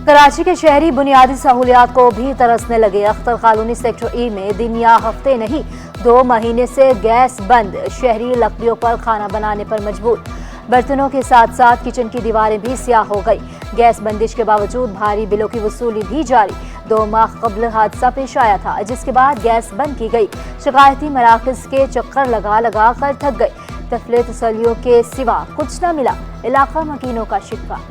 कराची के शहरी बुनियादी सहूलियात को भी तरसने लगे। अख्तर कॉलोनी सेक्टर ई में दिन या हफ्ते नहीं 2 महीने से गैस बंद। शहरी लकड़ियों पर खाना बनाने पर मजबूर। बर्तनों के साथ साथ किचन की दीवारें भी स्याह हो गई। गैस बंदिश के बावजूद भारी बिलों की वसूली भी जारी। 2 माह कबल हादसा पेश आया था, जिसके बाद गैस बंद की गई। शिकायती मराकज के चक्कर लगा लगा कर थक गए। तफले तसलियों के सिवा कुछ न मिला। इलाका मकीनों का शिकवा।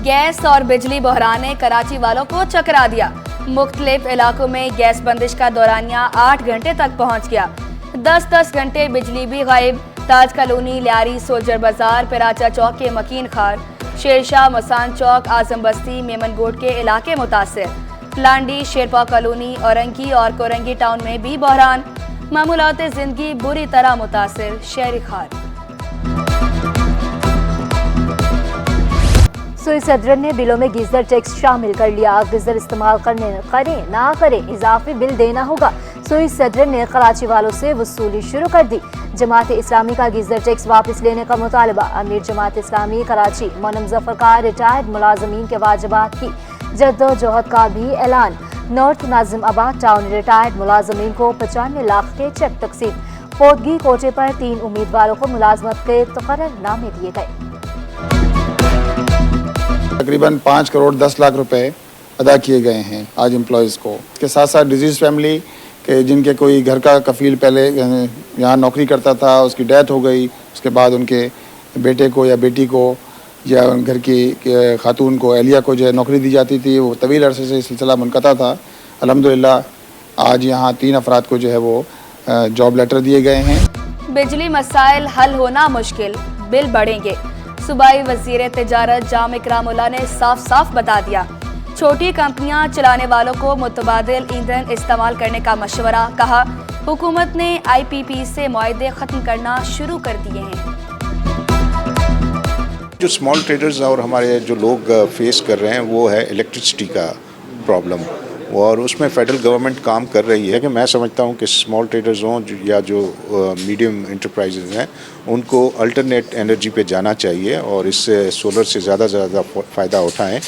गैस और बिजली बहरान ने कराची वालों को चकरा दिया। मुख्तलिफ इलाकों में गैस बंदिश का दौरानिया 8 घंटे तक पहुंच गया। 10-10 घंटे बिजली भी गायब। ताज कॉलोनी, लियारी, सोल्जर बाजार, पिराचा चौक के मकीन खार, शेरशाह, मसान चौक, आजम बस्ती, मेमनगोट के इलाके मुतासिर। लांडी, शेरपा कॉलोनी, औरंगी और कोरंगी टाउन में भी बहरान। मामूलात जिंदगी बुरी तरह मुतासिर। शहरी खार। सुई सदर ने बिलों में गीजर टैक्स शामिल कर लिया। गीजर इस्तेमाल करें ना करें इजाफी बिल देना होगा। सुई सदर ने कराची वालों से वसूली शुरू कर दी। जमात इस्लामी का गीजर टैक्स वापस लेने का मुतालबा। अमीर जमात इस्लामी कराची मोनम जफर का रिटायर्ड मुलाजमीन के वाजिबात की जद्दोजहद का भी ऐलान। नॉर्थ नाजिमाबाद टाउन रिटायर्ड मुलाजमीन को 95 लाख के चेक तकसीम। फौतगी कोटे पर 3 उम्मीदवारों को मुलाजमत के तकर्ररनामे दिए गए। तकरीबन 5 करोड़ 10 लाख रुपए अदा किए गए हैं आज एम्प्लॉयज़ को। इसके साथ साथ डिजीज़ फैमिली के जिनके कोई घर का कफ़ील पहले यहाँ नौकरी करता था, उसकी डेथ हो गई, उसके बाद उनके बेटे को या बेटी को या घर की खातून को, एहलिया को जो है नौकरी दी जाती थी, वो तवील अरसे से सिलसिला मुनक़ता था। अल्हम्दुलिल्लाह आज यहाँ 3 अफराद को जो है वो जॉब लेटर दिए गए हैं। बिजली मसाइल हल होना मुश्किल, बिल बढ़ेंगे। सूबाई वज़ीर तिजारत जाम इकरामुल्लाह ने साफ साफ बता दिया। छोटी कंपनियां चलाने वालों को मुतबादिल ईंधन इस्तेमाल करने का मशवरा। कहा, हुकूमत ने IPP से मुआहदे ख़त्म करना शुरू कर दिए हैं। जो स्मॉल ट्रेडर्स और हमारे जो लोग फेस कर रहे हैं वो है इलेक्ट्रिसिटी का प्रॉब्लम, और उसमें फेडरल गवर्नमेंट काम कर रही है कि मैं समझता हूँ कि स्मॉल ट्रेडर्स हों या जो मीडियम इंटरप्राइजेज हैं उनको अल्टरनेट एनर्जी पे जाना चाहिए और इससे सोलर से ज़्यादा से ज़्यादा फ़ायदा उठाएं।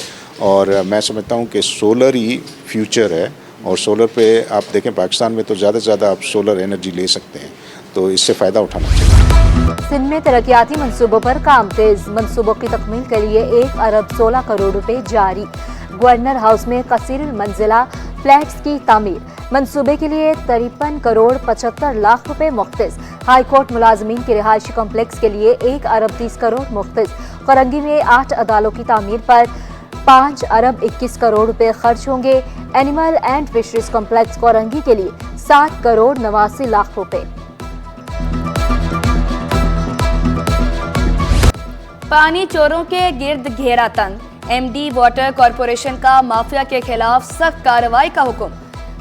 और मैं समझता हूँ कि सोलर ही फ्यूचर है, और सोलर पे आप देखें पाकिस्तान में तो ज़्यादा से ज़्यादा आप सोलर एनर्जी ले सकते हैं, तो इससे फ़ायदा उठाना चाहिए। सिंध में तरक्याती मंसूबों पर काम तेज। मंसूबों की तकमील के लिए 1 अरब 16 करोड़ रुपए जारी। गवर्नर हाउस में कसीर मंजिला फ्लैट्स की तामीर। मंसूबे के लिए 53 करोड़ 75 लाख रुपए मुख्तस। हाई कोर्ट मुलाजमीन के रिहायशी कॉम्प्लेक्स के लिए 1 अरब 30 करोड़ मुख्तस। कोरंगी में 8 अदालों की तामीर पर 5 अरब 21 करोड़ रुपए खर्च होंगे। Animal and fisheries complex Korangi के लिए 7 करोड़ 89 लाख रुपए। पानी चोरों के गिर्द घेरा तंग। MD वाटर कॉरपोरेशन का माफिया के खिलाफ सख्त कार्रवाई का हुक्म।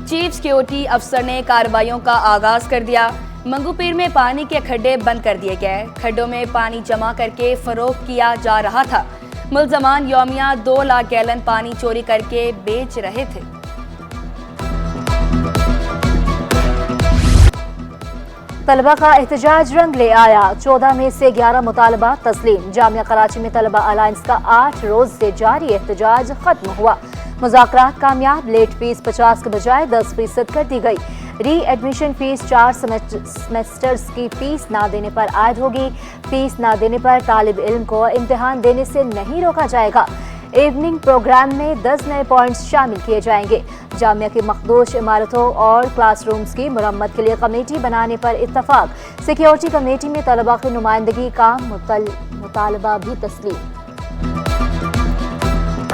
चीफ सिक्योरिटी अफसर ने कार्रवाइयों का आगाज कर दिया। मंगूपीर में पानी के खड्डे बंद कर दिए गए। खड्डों में पानी जमा करके फरोख्त किया जा रहा था। मुल्जमान यौमिया 2 लाख गैलन पानी चोरी करके बेच रहे थे। तलबा का एहतजाज रंग ले आया। 14 में से 11 मुतालबा तस्लीम। जामिया कराची में तलबा अलायंस का 8 रोज से जारी एहतजाज खत्म हुआ। मुज़ाकरात कामयाब। लेट फीस 50 के बजाय 10% कर दी गई। री एडमिशन फीस 4 सेमेस्टर्स की फीस ना देने पर आयद होगी। फीस ना देने पर तालिब इल्म को इम्तिहान देने से नहीं रोका जाएगा। इवनिंग प्रोग्राम में 10 नए पॉइंट्स शामिल किए जाएंगे। जामिया की मखदूश इमारतों और क्लासरूम्स की मुरम्मत के लिए कमेटी बनाने पर इत्तफाक। सिक्योरिटी कमेटी में तलबा की नुमाइंदगी का मुतालबा भी तस्लीम।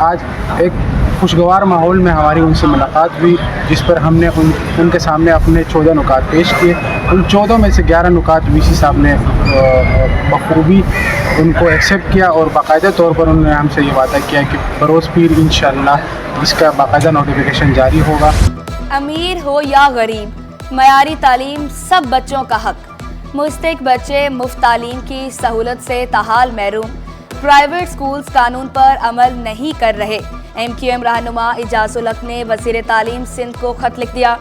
आज एक खुशगवार माहौल में हमारी उनसे मुलाकात हुई, जिस पर हमने उनके सामने अपने 14 नुकात पेश किए। उन 14 में से 11 नुकात VC साहब ने बखूबी उनको एक्सेप्ट किया और बाकायदा तौर पर उन्होंने हमसे ये वादा किया कि बरोज़ पीर इंशाअल्लाह इसका बाकायदा नोटिफिकेशन जारी होगा। अमीर हो या गरीब, मयारी तालीम सब बच्चों का हक। मुस्तक बच्चे मुफ्त तालीम की सहूलत से ताहाल महरूम। प्राइवेट स्कूल्स कानून पर अमल नहीं कर रहे। MQM रहनुमा इजाजुल हक ने वज़ीर तालीम सिंध को खत लिख दिया।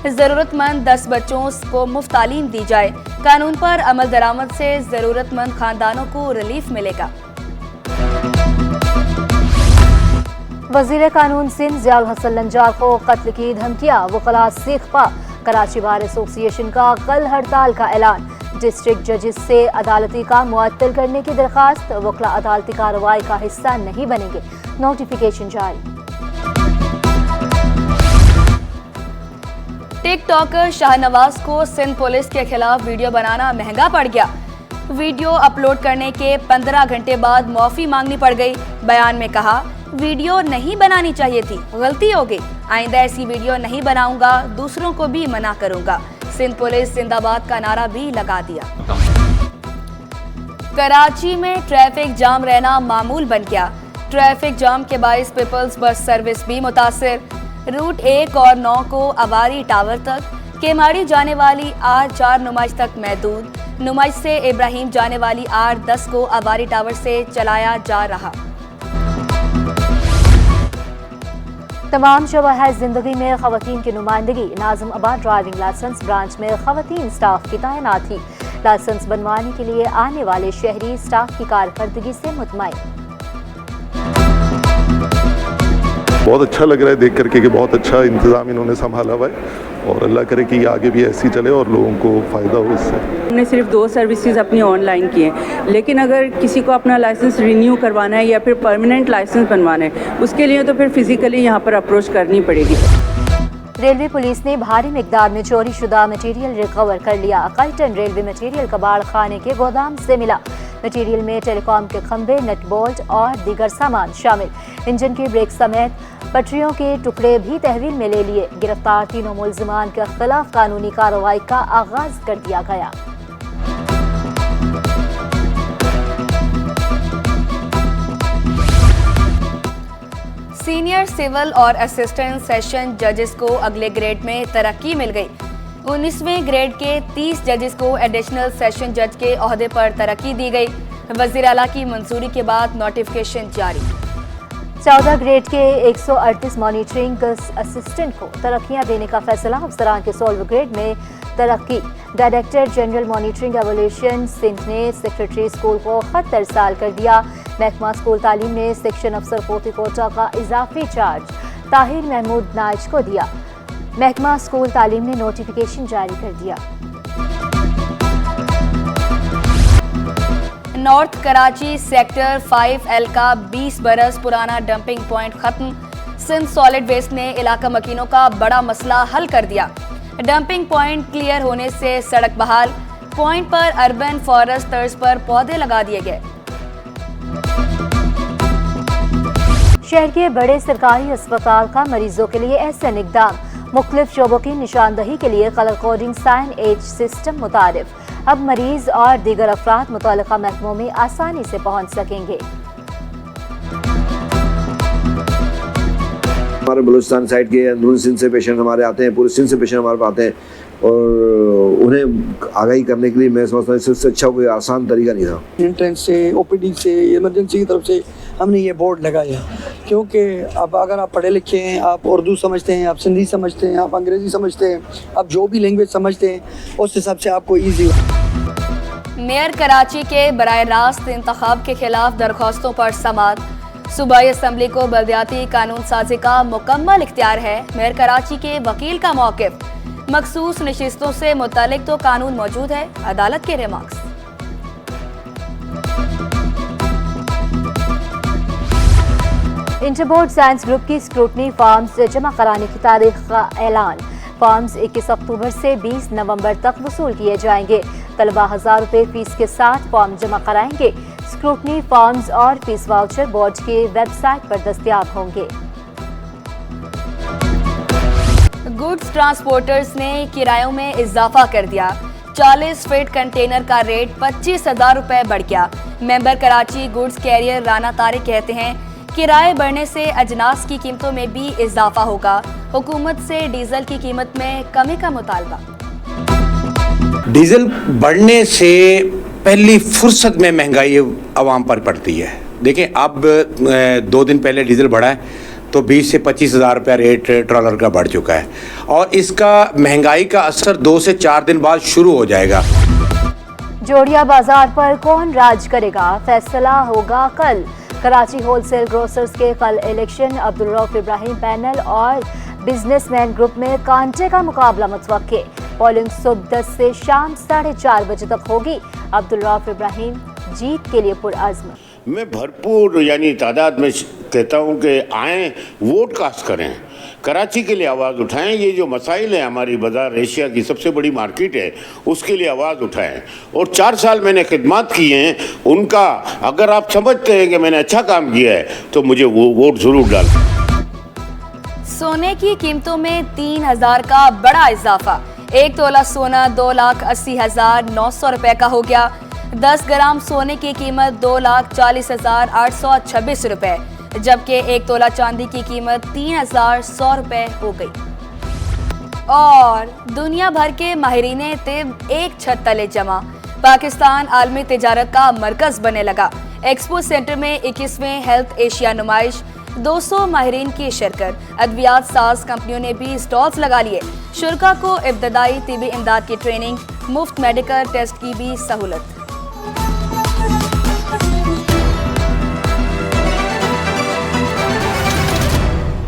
ज़रूरतमंद 10 बच्चों को मुफ्त तालीम दी जाए। कानून पर अमल दरामद से जरूरतमंद खानदानों को रिलीफ मिलेगा। वजीर कानून सिंध ज़ियाउल हसन लंजार को कत्ल की धमकियां, वकला सीखपा। कराची बार एसोसिएशन का कल हड़ताल का ऐलान। डिस्ट्रिक्ट जजेस से अदालती काम मुअत्तल करने की दरखास्त, वकला अदालती कार्रवाई का हिस्सा नहीं बनेंगे, नोटिफिकेशन जारी। टिकटॉकर शाहनवाज को सिंध पुलिस के खिलाफ वीडियो बनाना महंगा पड़ गया। वीडियो अपलोड करने के 15 घंटे बाद माफी मांगनी पड़ गई। बयान में कहा, वीडियो नहीं बनानी चाहिए थी, गलती हो गई, आइंदा ऐसी वीडियो नहीं बनाऊंगा, दूसरों को भी मना करूंगा। सिंध पुलिस जिंदाबाद का नारा भी लगा दिया। कराची में ट्रैफिक जाम रहना मामूल बन गया। ट्रैफिक जाम के बाइस पीपल्स बस सर्विस भी मुतासिर। रूट 1 और 9 को अवारी टावर तक, केमाड़ी जाने वाली R4 नुमाइश तक महदूद। नुमाइश से इब्राहिम जाने वाली R10 को अवारी टावर से चलाया जा रहा। तमाम शवाहर जिंदगी में खवातीन की नुमाइंदगी। नाज़िम आबाद ड्राइविंग लाइसेंस ब्रांच में खवातीन स्टाफ की तैनाती। लाइसेंस बनवाने के लिए आने वाले शहरी स्टाफ की कारकर्दगी से मुतमईन। बहुत अच्छा लग रहा है देख करके कि बहुत अच्छा इंतज़ाम इन्होंने संभाला हुआ है और अल्लाह करे कि आगे भी ऐसी चले और लोगों को फ़ायदा हो इससे। हमने सिर्फ 2 सर्विसेज अपनी ऑनलाइन की हैं, लेकिन अगर किसी को अपना लाइसेंस रिन्यू करवाना है या फिर परमानेंट लाइसेंस बनवाना है, उसके लिए तो फिर फिजिकली यहाँ पर अप्रोच करनी पड़ेगी। रेलवे पुलिस ने भारी मिकदार में चोरी शुदा मटीरियल रिकवर कर लिया। कई टन रेलवे मटीरियल कबाड़ खाने के गोदाम से मिला। मटीरियल में टेलीकॉम के खंभे, नट बोल्ट और दीगर सामान शामिल। इंजन की ब्रेक समेत पटरियों के टुकड़े भी तहवील में ले लिए। गिरफ्तार तीनों मुल्जिमान के खिलाफ कानूनी कार्रवाई का आगाज कर दिया गया। सीनियर सिविल और असिस्टेंट सेशन जजेस को अगले ग्रेड में तरक्की मिल गई। 19वें ग्रेड के 30 जजेस को एडिशनल सेशन जज के ओहदे पर तरक्की दी गई। वज़ीर आला की मंजूरी के बाद नोटिफिकेशन जारी। 14 ग्रेड के 138 मॉनिटरिंग असिस्टेंट को तरक्कियां देने का फैसला। अफसरान के 16 ग्रेड में तरक्की। Director general monitoring evaluation Sindh ने सेक्रेटरी स्कूल को खत तरसाल कर दिया। महकमा स्कूल तालीम ने सेक्शन अफसर पोती कोटा का इजाफी चार्ज ताहिर महमूद नाइज को दिया। महकमा स्कूल तालीम ने नोटिफिकेशन जारी कर दिया। नॉर्थ कराची सेक्टर 5L का 20 बरस पुराना डंपिंग पॉइंट खत्म। सिंध सॉलिड वेस्ट ने इलाका मकीनों का बड़ा मसला हल कर दिया। डंपिंग पॉइंट क्लियर होने से सड़क बहाल। पॉइंट पर अर्बन फॉरेस्ट तर्ज पर पौधे लगा दिए गए। शहर के बड़े सरकारी अस्पताल का मरीजों के लिए एहसन इकदाम। मुख्तलिफ शोबों की निशानदही के लिए colour coding signage system मुतारिफ। अब मरीज और दीगर अफराद मुतल्लिका महकमों में आसानी से पहुंच सकेंगे। हमारे बलूचिस्तान साइड के अंदरून सिंध से पेशेंट हमारे आते हैं, पूरे सिंध से पेशेंट हमारे पास आते हैं और उन्हें आगाही करने के लिए मैं समझता हूँ इससे अच्छा कोई आसान तरीका नहीं था। एंट्रेंस से, ओपीडी से, इमरजेंसी की तरफ से हमने ये बोर्ड लगाया, क्योंकि अब अगर आप पढ़े लिखे हैं, आप उर्दू समझते हैं, आप सिंधी समझते हैं, आप अंग्रेज़ी समझते हैं, आप जो भी लैंग्वेज समझते हैं, उस हिसाब से आपको ईजी हो। मेयर कराची के बराह रास्त इंतखाब के खिलाफ दरख्वास्तों पर समाअत। सूबाई असम्बली को बल्दियाती कानून साजी का मुकम्मल इख्तियार है। मेयर कराची के वकील का मौक़िफ़। मखसूस नशिस्तों से मुतालिक तो कानून मौजूद है, अदालत के रिमार्क्स। इंटरबोर्ड साइंस ग्रुप की स्क्रूटनी फॉर्म्स जमा कराने की तारीख का ऐलान। फॉर्म्स 21 अक्टूबर से 20 नवंबर तक वसूल किए जाएंगे। तलबा 1000 रुपये फीस के साथ फॉर्म जमा कराएंगे। स्क्रूटनी फॉर्म्स और फीस वाउचर बोर्ड के वेबसाइट पर दस्तयाब होंगे। गुड्स ट्रांसपोर्टर्स ने किरायों में इजाफा कर दिया। 40 फीट कंटेनर का रेट 25,000 रुपये बढ़ गया। Member Karachi goods carrier Rana Tariq कहते हैं, किराए बढ़ने से अजनास की कीमतों में भी इजाफा होगा। हुकूमत से डीजल की कीमत में कमी का मुतालबा। डीजल बढ़ने से पहली फुर्सत में महंगाई आवाम पर पड़ती है। देखें, अब 2 दिन पहले डीजल बढ़ा है तो 20 से 25,000 रुपया रेट ट्रॉलर का बढ़ चुका है और इसका महंगाई का असर 2 से 4 दिन बाद शुरू हो जाएगा। जोड़िया बाजार पर कौन राज करेगा, फैसला होगा कल। कराची होलसेल ग्रोसर्स के कल इलेक्शन, अब्दुल रऊफ इब्राहिम पैनल और बिजनेसमैन ग्रुप में कांटे का मुकाबला मुतवक्के। पोलिंग सुबह 10 से शाम 4:30 बजे तक होगी। अब्दुल रऊफ इब्राहिम जीत के लिए पुरअज़्म। मैं भरपूर यानी तादाद में कहता हूं कि आएँ, वोट कास्ट करें, कराची के लिए आवाज़ उठाएं। ये जो मसाइल हैं, हमारी बाज़ार एशिया की सबसे बड़ी मार्केट है, उसके लिए आवाज़ उठाएं। और 4 साल मैंने खिदमत की हैं, उनका अगर आप समझते हैं कि मैंने अच्छा काम किया है तो मुझे वो वोट ज़रूर डालें। सोने की कीमतों में 3000 का बड़ा इजाफा। 1 तोला सोना 2,80,900 रुपए का हो गया। 10 ग्राम सोने की कीमत 2,40,826 रुपए, जबकि 1 तोला चांदी की कीमत 3,100 रुपए हो गई। और दुनिया भर के माहिरीन तिब एक छत तले जमा। पाकिस्तान आलमी तिजारत का मरकज बनने लगा। एक्सपो सेंटर में 21वें हेल्थ एशिया नुमाइश, 200 माहिरीन की शिरकत। अद्वियात साज कंपनियों ने भी स्टॉल्स लगा लिए। शुरका को इब्तदाई तिबी इमदाद की ट्रेनिंग, मुफ्त मेडिकल टेस्ट की भी सहूलत।